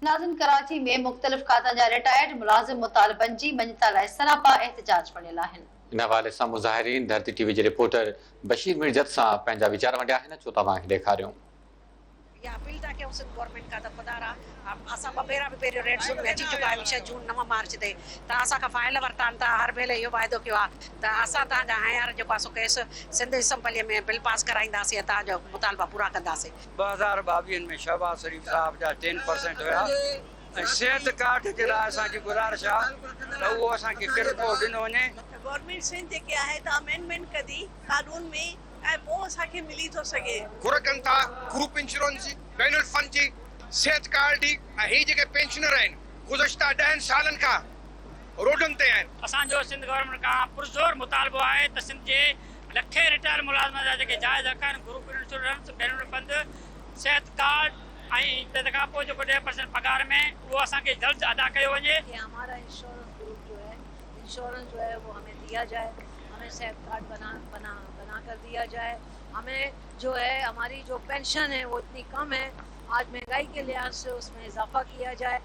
नाज़िन, कराची में मुख़्तलिफ़ खातनि जा रिटायर्ड मुलाज़िम मुतालिबनि जी मञता लाइ सरापा एहतिजाज पड़ियल आहिनि। इन हवाले सां मुज़ाहिरीन धरती टीवी जे रिपोर्टर बशीर मिर्जत सां पंहिंजा वीचार वंडिया आहिनि। अचो तव्हांखे ॾेखारियूं। या अपील था कयूं सिंध गवर्नमेंट खां त पधारा असां ॿ भेरा बि पहिरियों रेड ज़ोन में अची चुका आहियूं 6 जून 9 मार्च ते त असांखां फ़ाइल वरितानि था। हर भेरे इहो वाइदो कयो आहे त असां तव्हांजा हींअर जेको आहे सो केस सिंध असैम्बलीअ में बिल पास कराईंदासीं ऐं तव्हांजो मुतालबा पूरा कंदासीं। 2022 में शहबाज शरीफ साहब जा 10% हुया ऐं सिहत कार्ड जे लाइ असांजी गुज़ारिश आहे त उहो असांखे किरको ॾिनो वञे। गवर्नमेंट सिंध जेके आहे त अमेंडमेंट कदी कानून में ऐं पोइ असांखे मिली थो सघे। घुर कनि था ग्रुप इंश्योरेंस जी, बैनुल फंड जी, सिहत कार्ड जी ऐं ही जेके पेंशनर आहिनि गुज़श्ता 10 सालनि खां रोडनि ते आहिनि। असांजो सिंध गवर्नमेंट खां पुरज़ोर मुतालबो आहे त सिंध जे लखे रिटायर मुलाज़िम जा जेके जाइज़ हक़ आहिनि, ग्रुप इंश्योरेंस, बैनुल फंड, सिहत कार्ड ऐं तंहिंखां पोइ जेको 10% पगार में उहो असांखे जल्द अदा कयो वञे। हमारा इंश्योरेंस ग्रुप जो है, इंश्योरेंस जो है वो हमें दिया जाए, हमें सेहत कार्ड बना कर दिया जाए। हमें जो है हमारी जो पेंशन है वो इतनी कम है, आज महंगाई के लिहाज से उसमें इजाफा किया जाए।